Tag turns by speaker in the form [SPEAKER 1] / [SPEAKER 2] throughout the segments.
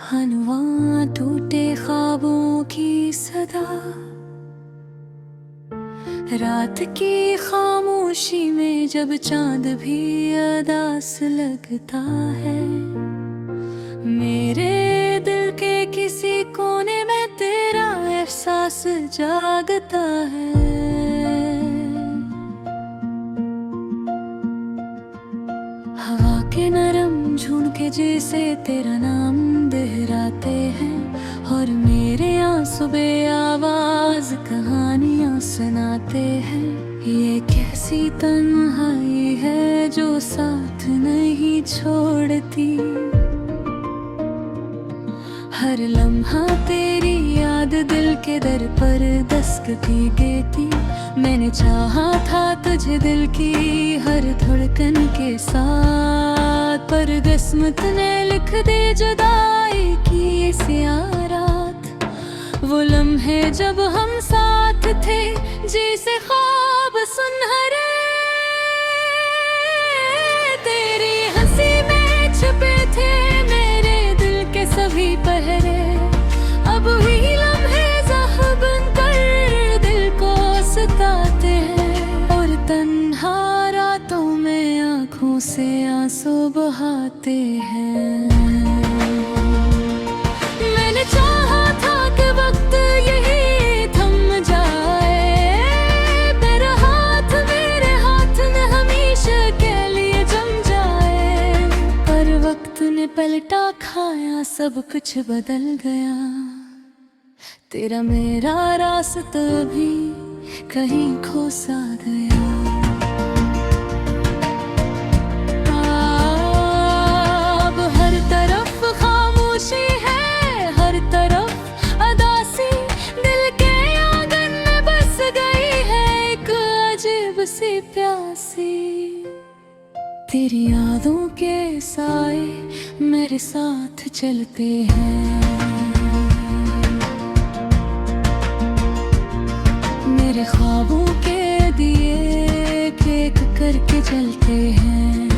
[SPEAKER 1] हनवा टूटे ख्वाबों की सदा, रात की खामोशी में जब चांद भी अदास लगता है। मेरे दिल के किसी कोने में तेरा एहसास जागता है। हवा के नरम झुंड जैसे तेरा नाम दोहराते हैं, और मेरे आंसू बे आवाज कहानियां सुनाते हैं। ये कैसी तन्हाई है जो साथ नहीं छोड़ती, हर लम्हा तेरी याद दिल के दर पर दस्तक देती। मैंने चाहा था तुझे दिल की हर धड़कन के साथ, पर किस्मत ने लिख दी जुदाई की सियारात। वो लम्हे जब हम साथ थे जैसे ख्वाब सुनहरे, तेरी हंसी में छुपे थे मेरे दिल के सभी पहरे। अब वही लम्हे ज़ख्म बनकर दिल को सताते हैं, और तन्हा रातों में आँखों से आंसू बहाते हैं। मैंने चाहा था कि वक्त यही थम जाए, तेरा हाथ मेरे हाथ में हमेशा के लिए जम जाए, पर वक्त ने पलटा खाया, सब कुछ बदल गया। तेरा मेरा रास्ता भी कहीं खो सा गया। अब हर तरफ खामोशी है, हर तरफ अदासी, दिल के आंगन में बस गई है एक अजीब सी प्यासी। तेरी यादों के साए मेरे साथ चलते हैं, मेरे ख्वाबों के दिए एक एक करके जलते हैं।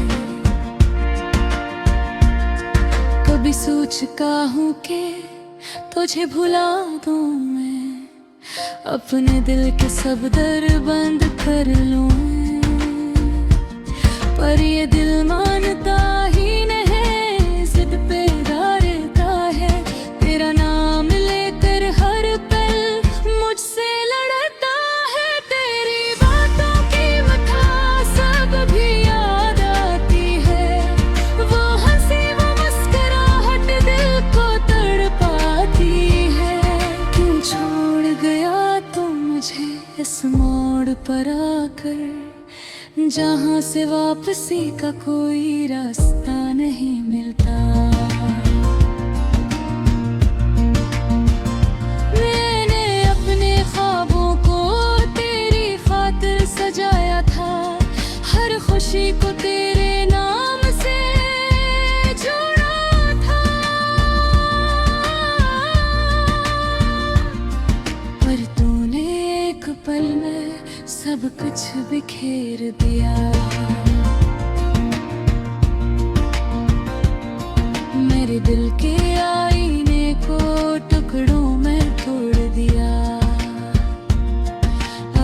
[SPEAKER 1] कभी सोचता हूँ कि तुझे भुला दूँ मैं, अपने दिल के सब दर बंद कर लूँ, पर ये दिल मानता ही नहीं, जिद पे डालता है। तेरा नाम लेकर हर पल मुझसे लड़ता है, तेरी बातों की मिठास सब भी याद आती है। वो हंसी वो मुस्कुराहट दिल को तड़पाती है। क्यों छोड़ गया तू मुझे इस मोड़ पर आकर, जहाँ से वापसी का कोई रास्ता नहीं मिलता। मैंने अपने ख्वाबों को तेरी खातिर सजाया था, हर खुशी को तेरे नाम से जोड़ा था, पर तूने एक पल में सब कुछ बिखेर दिया। मेरे दिल के आईने को टुकड़ों में तोड़ दिया।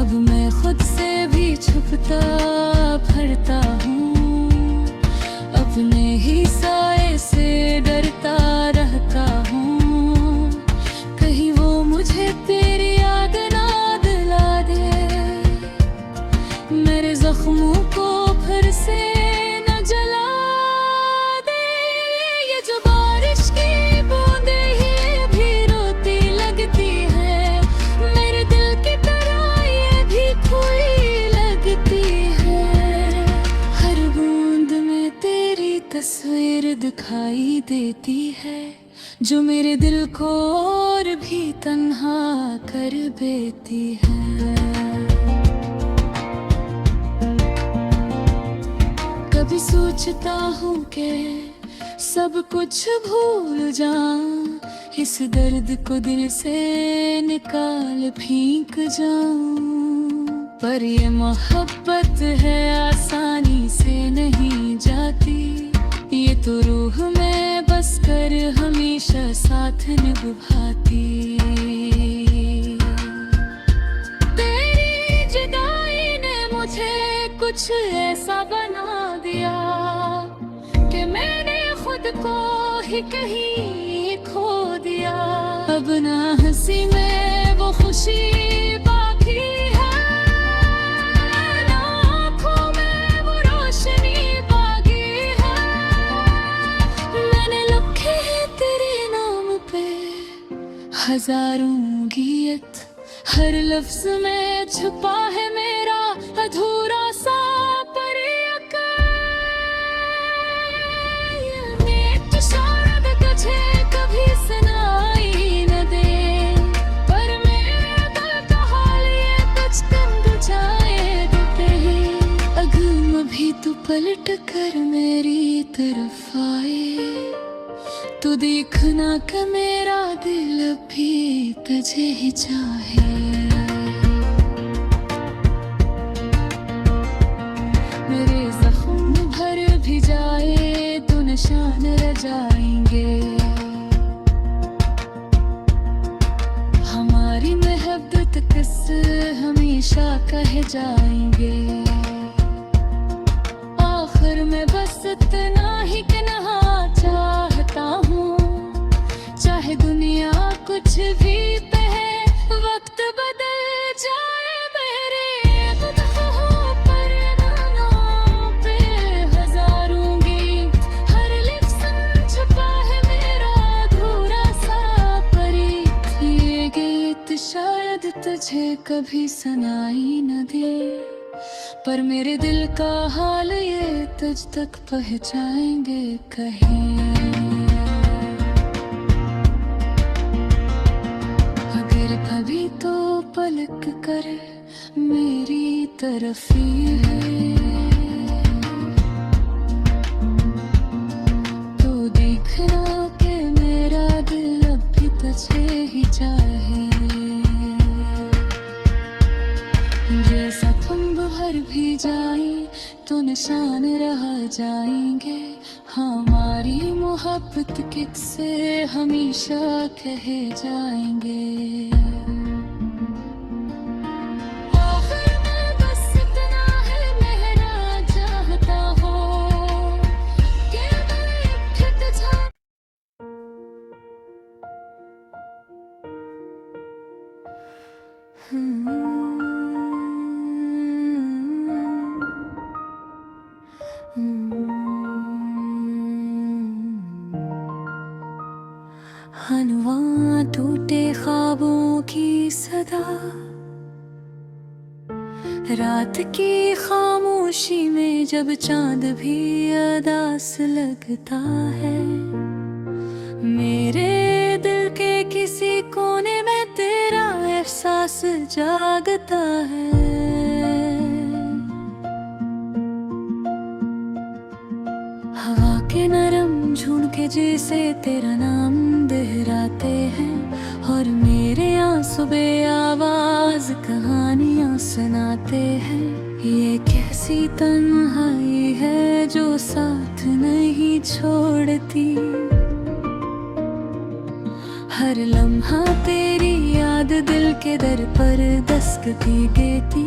[SPEAKER 1] अब मैं खुद से भी छुपता फिरता हूँ, अपने ही साए से डरता रहता हूँ। कहीं वो मुझे तेरी याद ना दिला दे, मेरे जख्मों को फिर से न जला दे। ये जो बारिश की बूंदें ये भी रोती लगती है, मेरे दिल की तरह ये भी खोई लगती है। हर बूंद में तेरी तस्वीर दिखाई देती है, जो मेरे दिल को और भी तन्हा कर देती है। कभी सोचता हूँ कि सब कुछ भूल जाऊं, इस दर्द को दिल से निकाल फेंक जाऊं। पर ये मोहब्बत है आसानी से नहीं जाती, ये तो रूह में बस कर हमेशा साथ निभाती। तेरी जुदाई ने मुझे कुछ ऐसा बना दिया कि मैंने खुद को ही कहीं खो दिया। अब ना हंसी में वो खुशी बाकी है, ना आँखों में वो रोशनी बाकी है। मैंने लिखे हैं तेरे नाम पे हजारों गीत, हर लफ्ज में छुपा है मेरा अधूरा सा कभी सुनाई न दे, पर मेरे दिल का हाल ये कुछ दिन बुझाए देते हैं। अगर भी तू पलट कर मेरी तरफ आए, तो देखना कि मेरा दिल भी तुझे ही चाहे। मेरे जख्म भर भी जाए तो निशान रह जाएंगे, हमारी मोहब्बत किस्से हमेशा कहे जाएंगे। आखिर में बस इतना ही कहना चाहता हूँ, चाहे दुनिया कुछ भी कहे, वक्त बदल जाए मेरे खुदख्वाह पर नामों पे हजारों गीत, हर लिफ्ज़ छुपा है मेरा अधूरा सा परीत। ये गीत शायद तुझे कभी सुनाई न दे, पर मेरे दिल का हाल ये तुझ तक पहुँचाएंगे कहीं। अगर कभी तो पलक कर मेरी तरफ ही है, तो देखना कि मेरा दिल अब भी तुझे ही चाहे। जैसा तुम बाहर भी जाए तो निशान रह जाएंगे, हमारी मोहब्बत किससे हमेशा कहे जाएंगे। आखिर में बस इतना है मेरा चाहता हो कि मैं खित जा। हनवा टूटे ख्वाबों की सदा, रात की खामोशी में जब चांद भी अदास लगता है। मेरे दिल के किसी कोने में तेरा एहसास जागता है। हवा के नरम झुंड जैसे तेरा नाम दोहराते हैं, और मेरे आंसू बे आवाज कहानियां सुनाते हैं। ये कैसी तन्हाई है जो साथ नहीं छोड़ती, हर लम्हा तेरी याद दिल के दर पर दस्तक देती।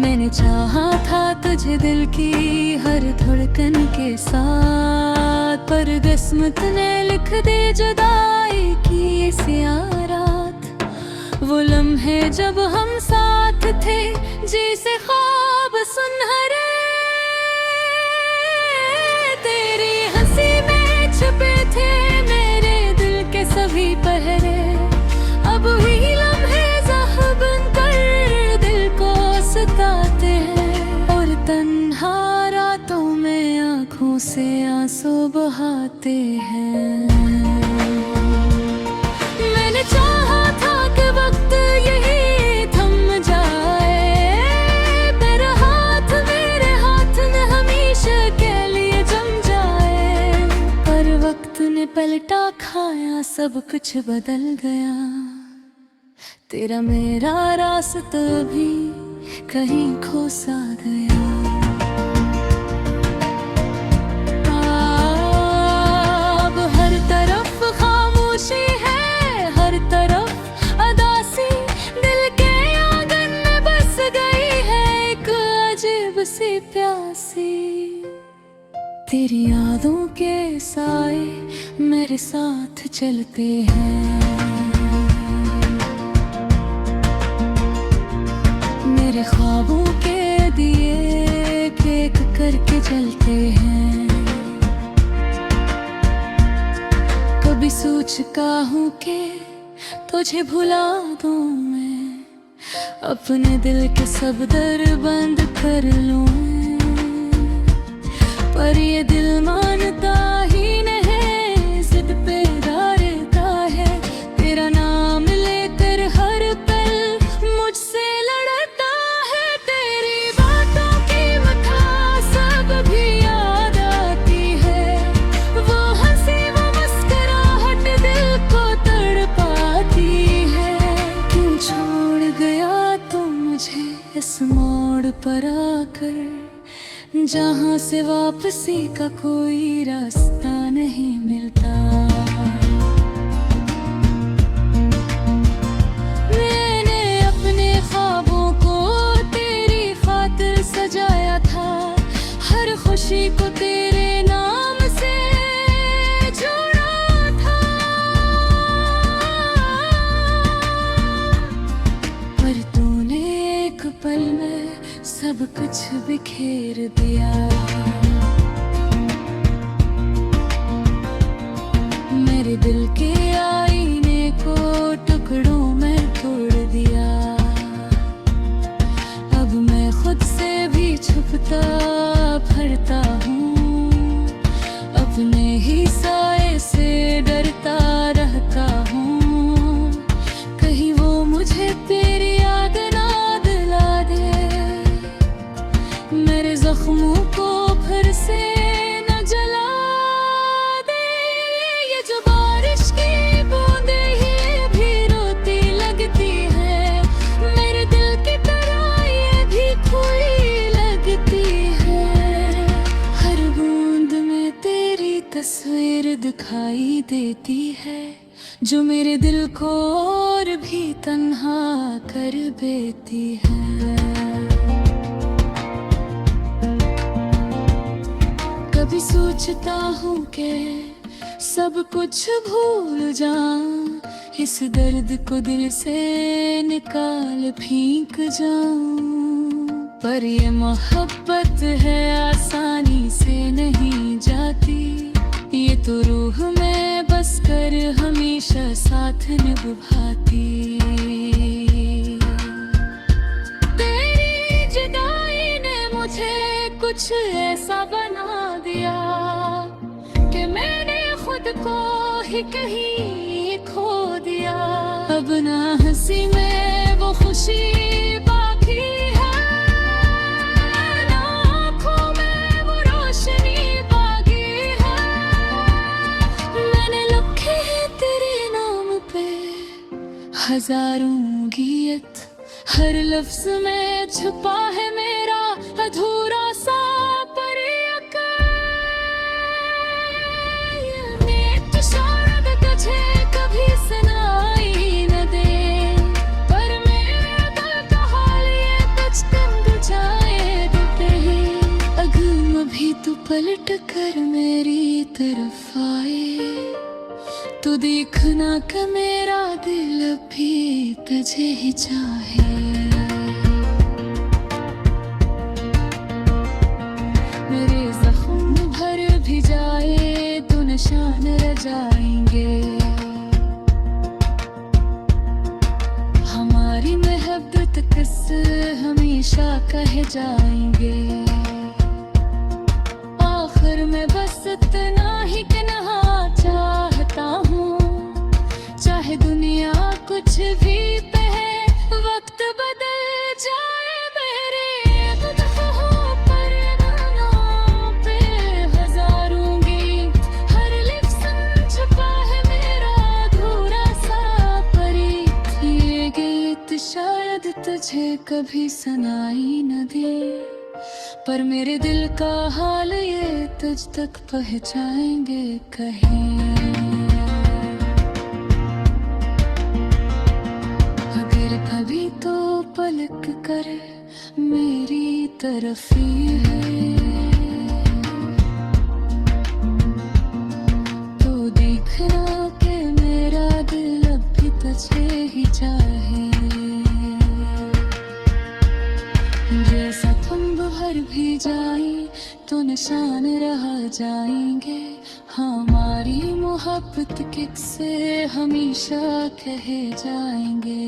[SPEAKER 1] मैंने चाहा था तुझे दिल की हर धड़कन के साथ, पर किस्मत ने लिख दी जुदाई की सियारात। वो लम्हे जब हम साथ थे जैसे ख्वाब सुनहरे, तेरी हंसी में छुपे थे मेरे दिल के सभी पहरे। अब वही लम्हे ज़ख्म बनकर दिल को सताते हैं, और तन्हा रातों में आँखों से आंसू बहाते हैं। मैंने चाहा था कि वक्त यही थम जाए, तेरा हाथ मेरे हाथ में हमेशा के लिए जम जाए, पर वक्त पलटा खाया सब कुछ बदल गया। तेरा मेरा रास्ता भी कहीं खो सा गया। अब हर तरफ खामोशी है, हर तरफ अदासी, दिल के आंगन में बस गई है एक अजीब सी प्यासी। तेरी यादों के साए मेरे साथ चलते हैं, मेरे ख्वाबों के दिए एक एक करके जलते हैं। कभी सोचता हूँ कि तुझे भुला दूँ मैं, अपने दिल के सब दर बंद कर लूँ, पर ये दिल मानता ही नहीं, जिद पे रहता है। तेरा नाम लेकर हर पल मुझसे लड़ता है। तेरी बातों की मिठास सब भी याद आती है, वो हंसी वो मुस्कुराहट दिल को तड़पाती है। क्यों छोड़ गया तू मुझे इस मोड़ पर आकर, जहाँ से वापसी का कोई रास्ता नहीं मिलता। मैंने अपने ख्वाबों को तेरी खातिर सजाया था, हर खुशी को तेरे नाम से जोड़ा था, पर तूने एक पल में सब कुछ बिखेर दिया। मेरे दिल के आईने को टुकड़ों में तोड़ दिया। अब मैं खुद से भी छुपता फिरता हूँ, अपने ही साए से डरता रहता हूँ। कहीं वो मुझे तेरी याद ना दिला दे, मेरे जख्मों को फिर से न जला दे। ये जो बारिश की बूंदें ये भी रोती लगती है, मेरे दिल की तरह ये भी खोई लगती है। हर बूंद में तेरी तस्वीर दिखाई देती है, जो मेरे दिल को और भी तन्हा कर देती है। कभी सोचता हूँ कि सब कुछ भूल जाऊं, इस दर्द को दिल से निकाल फेंक जाऊं, पर ये मोहब्बत है आसानी से नहीं जाती। ये तो रूह में बस कर हमेशा साथ निभाती। तेरी जुदाई ने मुझे कुछ ऐसा बना दिया कि मैंने खुद को ही कहीं खो दिया। अब ना हंसी में वो खुशी बाकी है, ना आँखों में वो रोशनी बाकी है। मैंने लिखे हैं तेरे नाम पे हजारों गीत, हर लफ्ज में छुपा है मेरा अधूरा सा तुझे कभी सुनाई न दे, पर मेरे दिल का हाल ये कुछ दिन बुझाए देते हैं। अगर भी तू पलट कर मेरी तरफ आए, तो देखना कि मेरा दिल भी तुझे ही चाहे। मेरे जख्म भर भी जाए तो निशान रह जाएंगे, हमारी मोहब्बत किस्से हमेशा कहे जाएंगे। आखिर में बस इतना ही कहना चाहता हूँ, चाहे दुनिया कुछ भी कहे, वक्त बदल जाए मेरे खुद पर नाम पे हजारों गीत, हर लिफ्ट तुझे कभी सुनाई न दे, पर मेरे दिल का हाल ये तुझ तक पहुंचाएंगे कहीं। अगर कभी तो पलक कर मेरी तरफ ही है, तो देखना कि मेरा दिल अब भी तुझे ही चाहे। जैसा तुम बाहर भी जाए तो निशान रह जाएंगे, हमारी मोहब्बत किससे हमेशा कहे जाएंगे।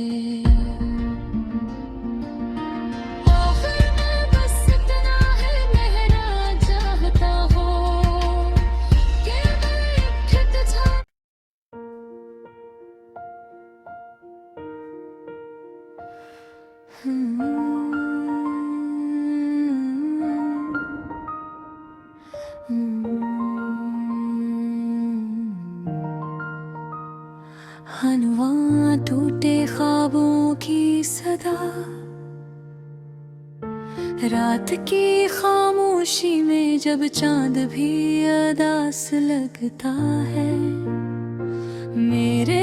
[SPEAKER 1] हनवा टूटे ख्वाबों की सदा, रात की खामोशी में जब चांद भी अदास लगता है, मेरे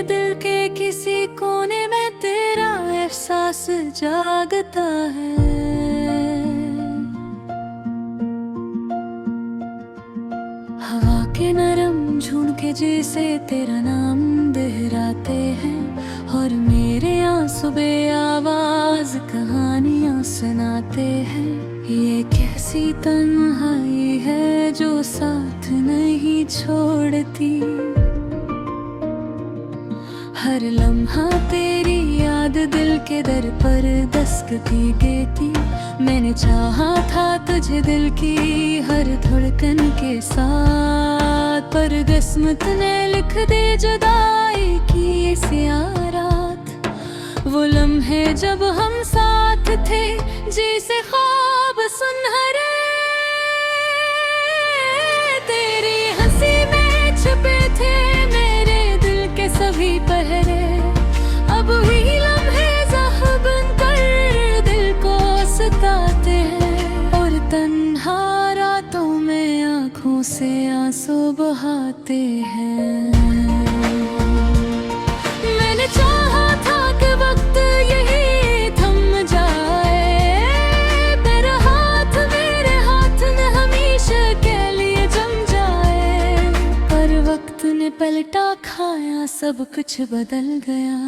[SPEAKER 1] दिल के किसी कोने में तेरा एहसास जागता है। हवा के नरम झुंड जैसे तेरा नाम दोहराते हैं, और मेरे आंसू बे आवाज कहानियां सुनाते हैं। ये कैसी तन्हाई है जो साथ नहीं छोड़ती, हर लम्हा तेरी याद दिल के दर पर दस्तकी देती। मैंने चाहा था तुझे दिल की हर धड़कन के साथ, पर किस्मत ने लिख दी जुदाई की सियारात। वो लम्हे जब हम साथ थे जैसे ख्वाब सुनहरे, तेरी हंसी में छुपे थे मेरे दिल के सभी पहरे। अब वही लम्हे ज़ख्म बनकर दिल को सताते हैं, और तन्हा रातों में आँखों से आंसू बहाते हैं। मैंने चाहा था कि वक्त यही थम जाए, तेरा हाथ मेरे हाथ में हमेशा के लिए जम जाए, पर वक्त ने पलटा खाया, सब कुछ बदल गया।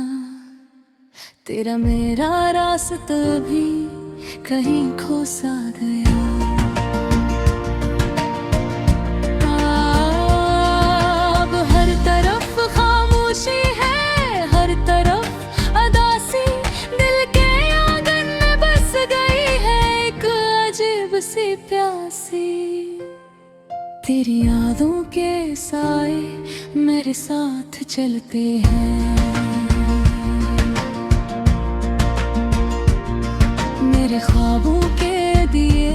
[SPEAKER 1] तेरा मेरा रास्ता भी कहीं खो सा गया। अब हर तरफ खामोशी है, हर तरफ अदासी, दिल के आंगन में बस गई है एक अजीब सी प्यासी। तेरी यादों के साए मेरे साथ चलते हैं, मेरे ख्वाबों के दिए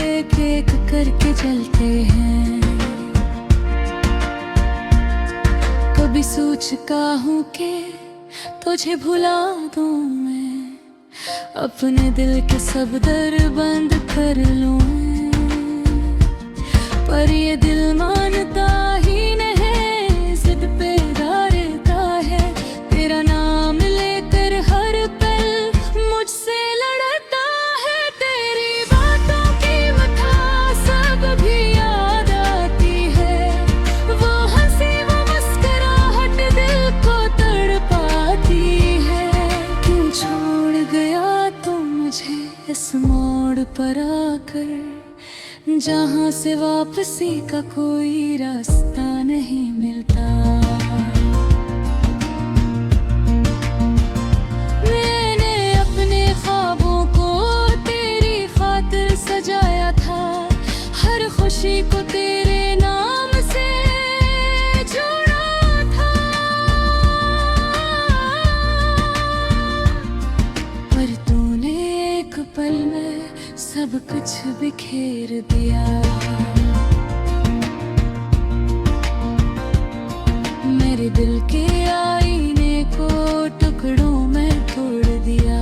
[SPEAKER 1] एक एक करके जलते हैं। कभी सोचता हूँ कि तुझे भुला दूँ मैं, अपने दिल के सब दर बंद कर लूँ, पर ये दिल मानता ही नहीं, जिद पे डालता है। तेरा नाम लेकर हर पल मुझसे लड़ता है, तेरी बातों की मिठास सब भी याद आती है। वो हंसी वो मुस्कुराहट दिल को तड़पाती है। क्यों छोड़ गया तू मुझे इस मोड़ पर आकर, जहाँ से वापसी का कोई रास्ता नहीं मिलता। मैंने अपने ख्वाबों को तेरी खातिर सजाया था, हर खुशी को तेरे नाम से जोड़ा था, पर तूने एक पल में सब कुछ बिखेर दिया। मेरे दिल के आईने को टुकड़ों में तोड़ दिया।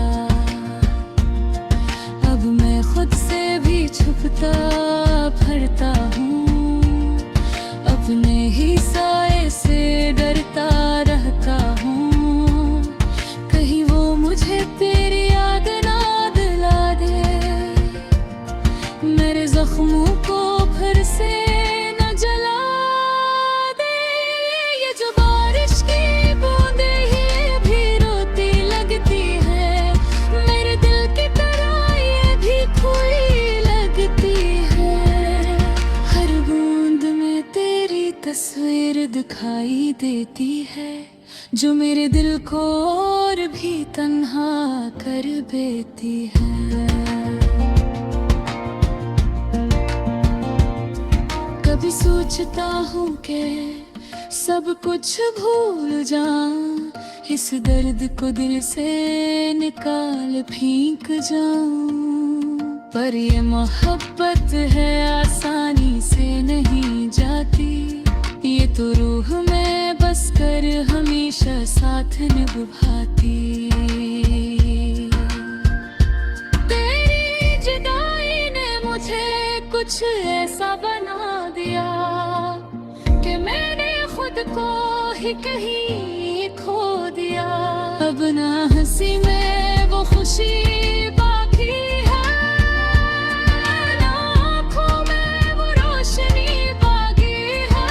[SPEAKER 1] दिखाई देती है, जो मेरे दिल को और भी तन्हा कर देती है। कभी सोचता हूँ कि सब कुछ भूल जाऊं, इस दर्द को दिल से निकाल फेंक जाऊं, पर ये मोहब्बत है आसानी से नहीं जाती, ये तो रूह में बस कर हमेशा साथ निभाती। तेरी जुदाई ने मुझे कुछ ऐसा बना दिया कि मैंने खुद को ही कहीं खो दिया। अब ना हंसी में वो खुशी बाकी है, ना आँखों में वो रोशनी बाकी है।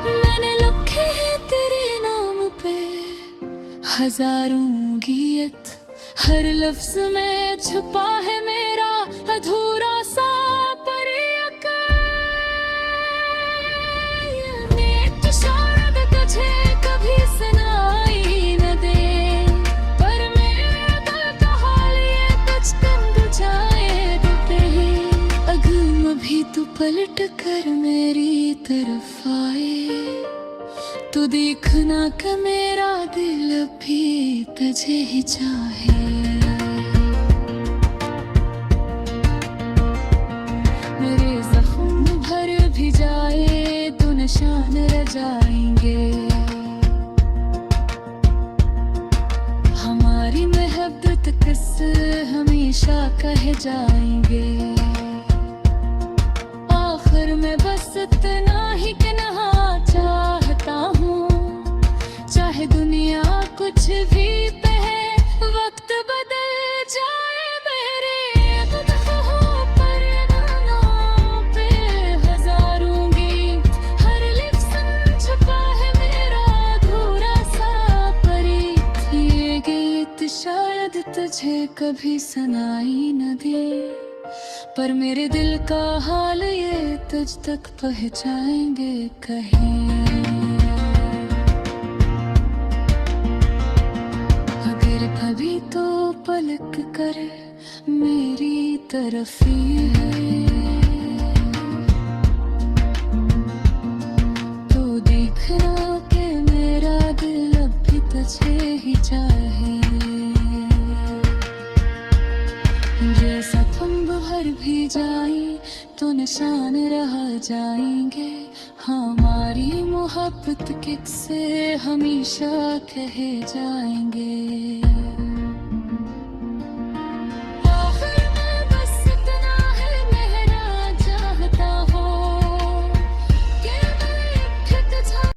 [SPEAKER 1] मैंने लिखे हैं तेरे नाम पे हजारों गीत, हर लफ्ज में छुपा है मेरा अधूरा सा कभी सुनाई न दे, पर मेरे दिल का हाल ये कुछ तंग जाए देते ही। अगर भी तू पलट कर मेरी तरफ आए, तो देखना कि मेरा दिल भी तुझे ही चाहे। मेरे जख्म भर भी जाए तो निशान रह जाएंगे, हमारी मोहब्बत किस्से हमेशा कहे जाएंगे। आखिर में बस इतना ही कहना चाहता हूँ, चाहे दुनिया कुछ भी कहे, वक्त बदल जाए मेरे ख़ुदाओं पर नामों पे हजारों गीत, हर लिफ्ज़ छुपा है मेरा अधूरा सा परीत। ये गीत शायद तुझे कभी सुनाई न दे, पर मेरे दिल का हाल ये तुझ तक पहुँचाएंगे कहीं। अगर कभी तो पलक कर मेरी तरफ ही है, तो देखना कि मेरा दिल अब भी तुझे ही चाहे। जैसा तुम भर भी जाए तो निशान रह जाएंगे, हमारी मोहब्बत किस्से हमेशा कहे जाएंगे।